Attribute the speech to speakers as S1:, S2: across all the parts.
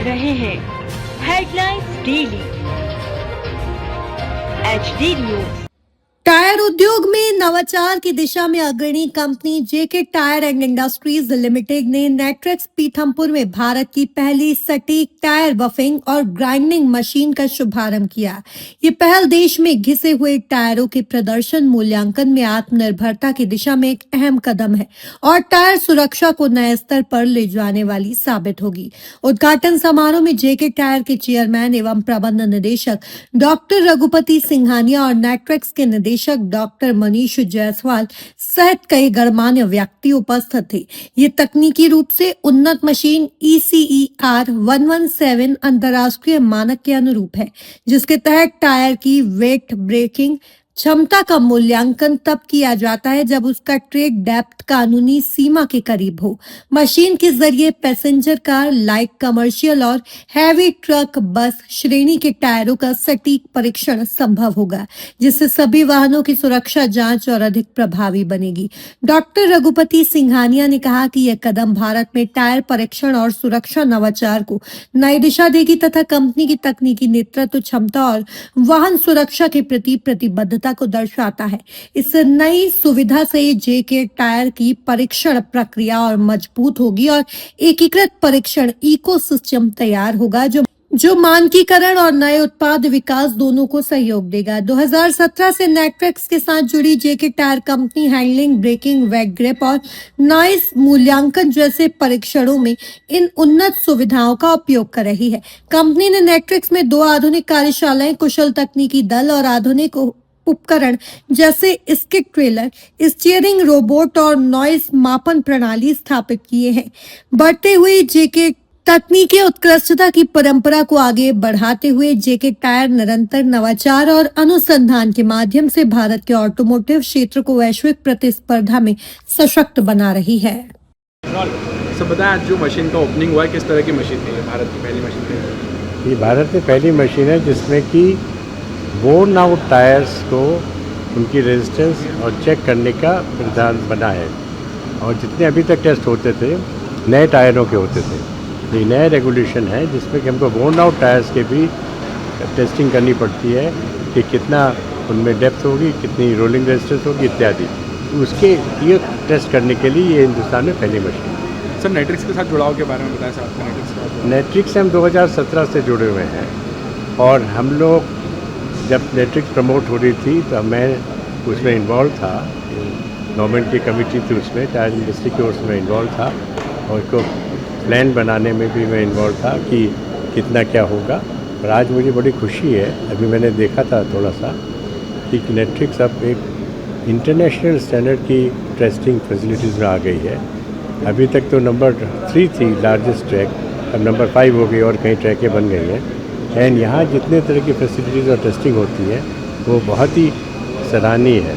S1: रहे हैं headlines daily HD news.
S2: Tyre उद्योग में नवाचार की दिशा में अग्रणी company JK tyre and industries limited ने नेट्रेक्स पीथमपुर में भारत की पहली सटीक टायर बफिंग और ग्राइंडिंग मशीन का शुभारंभ किया। ये पहल देश में घिसे हुए टायरों के प्रदर्शन मूल्यांकन में आत्मनिर्भरता की दिशा में एक अहम कदम है और टायर सुरक्षा को नए स्तर पर ले जाने वाली साबित होगी। उद्घाटन समारोह में जेके टायर के चेयरमैन एवं प्रबंध निदेशक डॉक्टर रघुपति सिंघानिया और नेट्रेक्स के निदेशक डॉक्टर मनीष जायसवाल सहित कई गणमान्य व्यक्ति उपस्थित थे। ये तकनीकी रूप से उन्नत मशीन ECER 117 अंतर्राष्ट्रीय मानक के अनुरूप है, जिसके तहत टायर की वेट ब्रेकिंग क्षमता का मूल्यांकन तब किया जाता है जब उसका ट्रेक डेप्थ कानूनी सीमा के करीब हो। मशीन के जरिए पैसेंजर कार, लाइट कमर्शियल और हैवी ट्रक, बस श्रेणी के टायरों का सटीक परीक्षण संभव होगा, जिससे सभी वाहनों की सुरक्षा जांच और अधिक प्रभावी बनेगी। डॉक्टर रघुपति सिंघानिया ने कहा कि यह कदम भारत में टायर परीक्षण और सुरक्षा नवाचार को नई दिशा देगी तथा कंपनी की तकनीकी नेतृत्व क्षमता और वाहन सुरक्षा के प्रति प्रतिबद्धता को दर्शाता है। इस नई सुविधा से जेके टायर की परीक्षण प्रक्रिया और मजबूत होगी और एकीकृत परीक्षण इकोसिस्टम तैयार होगा जो मानकीकरण और नए उत्पाद विकास दोनों को सहयोग देगा। 2017 से नेट्रेक्स के साथ जुड़ी JK tyre company handling, braking, wet grip और नॉइस मूल्यांकन जैसे परीक्षणों में इन उन्नत सुविधाओं का उपयोग कर रही है। कंपनी ने नेट्रेक्स में 2 आधुनिक कार्यशालाएं, कुशल तकनीकी दल और आधुनिक उपकरण जैसे स्किड ट्रेलर, स्टीयरिंग रोबोट और नॉइस मापन प्रणाली स्थापित किए हैं। बढ़ते हुए जेके तकनीकी उत्कृष्टता की परंपरा को आगे बढ़ाते हुए जेके टायर निरंतर नवाचार और अनुसंधान के माध्यम से भारत के ऑटोमोटिव क्षेत्र को वैश्विक प्रतिस्पर्धा में सशक्त बना रही है।
S3: सब बताएं, आज जो मशीन का ओपनिंग हुआ है, किस तरह की मशीन थी? भारत की पहली मशीन थी।
S4: ये भारत में पहली मशीन है जिसमें कि बोर्न आउट टायर्स को उनकी रेजिस्टेंस और चेक करने का विधान बना है। और जितने अभी तक टेस्ट होते थे नए टायरों के होते थे, ये नया रेगुलेशन है जिसमें कि हमको बोर्न आउट टायर्स के भी टेस्टिंग करनी पड़ती है कि कितना उनमें डेप्थ होगी, कितनी रोलिंग रेजिस्टेंस होगी इत्यादि। उसके ये टेस्ट करने के लिए ये हिंदुस्तान में पहली मशीन है।
S3: सर, नेट्रिक्स के साथ जुड़ाव के बारे में बताएं। सर,
S4: नेट्रिक्स से हम 2017 से जुड़े हुए हैं और हम लोग जब नेट्रिक्स प्रमोट हो रही थी तो मैं उसमें इन्वॉल्व था। गवर्नमेंट की कमेटी थी, उसमें टायर इंडस्ट्री की ओर से मैं इन्वॉल्व था और इसको प्लान बनाने में भी मैं इन्वॉल्व था कि कितना क्या होगा। और आज मुझे बड़ी खुशी है, अभी मैंने देखा था थोड़ा सा कि नेट्रिक्स अब एक इंटरनेशनल स्टैंडर्ड की टेस्टिंग फैसिलिटीज़ में आ गई है। अभी तक तो नंबर 3 थी लार्जेस्ट ट्रैक, अब नंबर 5 हो गई और कई ट्रैकें बन गई हैं। एंड यहाँ जितने तरह की फैसिलिटीज़ और टेस्टिंग होती है वो बहुत ही सराहनीय है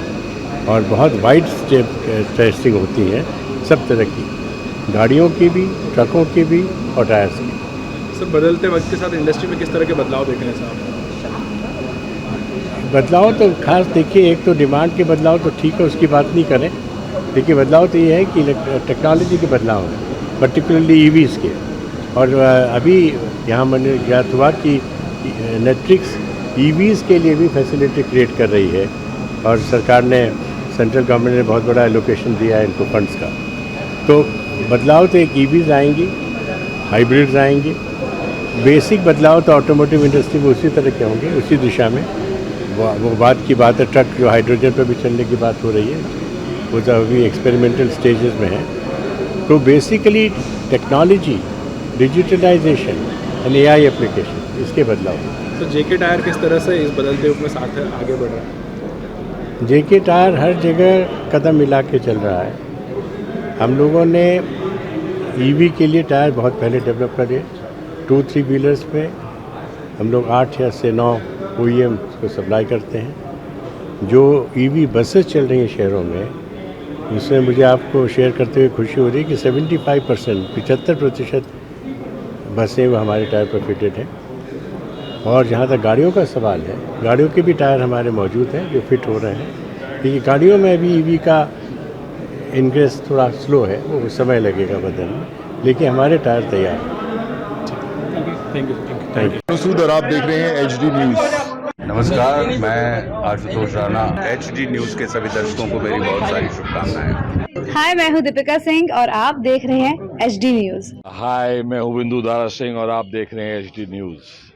S4: और बहुत वाइड टेस्टिंग होती है, सब तरह की, गाड़ियों की भी, ट्रकों की भी और टायर्स की।
S3: सर, बदलते वक्त के साथ इंडस्ट्री में किस तरह के बदलाव देख रहे हैं साहब?
S4: बदलाव तो खास देखिए, एक तो डिमांड के बदलाव तो ठीक है, उसकी बात नहीं करें। देखिए बदलाव तो ये है कि टेक्नोलॉजी के बदलाव हैं, पर्टिकुलरली EVs के। और अभी यहाँ मैंने ज्ञात हुआ कि नेट्रिक्स EVs के लिए भी फैसिलिटी क्रिएट कर रही है और सरकार ने, सेंट्रल गवर्नमेंट ने बहुत बड़ा एलोकेशन दिया है इनको फंड्स का। तो बदलाव तो एक EVs आएंगी, हाइब्रिड्स आएंगी। बेसिक बदलाव तो ऑटोमोटिव इंडस्ट्री में उसी तरह के होंगे, उसी दिशा में। वो बात की बात है, ट्रक जो हाइड्रोजन पर भी चलने की बात हो रही है, वो तो अभी एक्सपेरिमेंटल स्टेजेस में है। तो basically technology, digitalisation and AI application, इसके बदलाव।
S3: तो जेके टायर किस तरह से इस बदलते युग में साथ आगे बढ़ रहा है?
S4: जेके टायर हर जगह कदम मिला के चल रहा है। हम लोगों ने EV के लिए टायर बहुत पहले डेवलप करे। 2-3 व्हीलर्स पे हम लोग 8 या से 9 OEM को सप्लाई करते हैं। जो EV बसेस चल रही हैं शहरों में, उसमें मुझे आपको शेयर करते हुए खुशी हो रही है कि 75% बसें वो हमारे टायर पर फिटेड हैं। और जहाँ तक गाड़ियों का सवाल है, गाड़ियों के भी टायर हमारे मौजूद हैं जो फिट हो रहे हैं, क्योंकि गाड़ियों में भी EV का इनक्रेस थोड़ा स्लो है, वो समय लगेगा बदलने में, लेकिन हमारे टायर तैयार हैं।
S3: Thank you.
S4: Thank you.
S5: Masood और आप देख रहे हैं HD न्यूज़।
S6: नमस्कार, मैं आशुतोष राणा। HD न्यूज़ के सभी दर्शकों को मेरी बहुत सारी शुभकामनाएं।
S7: हाय, मैं हूँ दीपिका सिंह और आप देख रहे हैं HD न्यूज़।
S8: हाय, मैं हूँ बिंदु दारा सिंह और आप देख रहे हैं HD न्यूज़।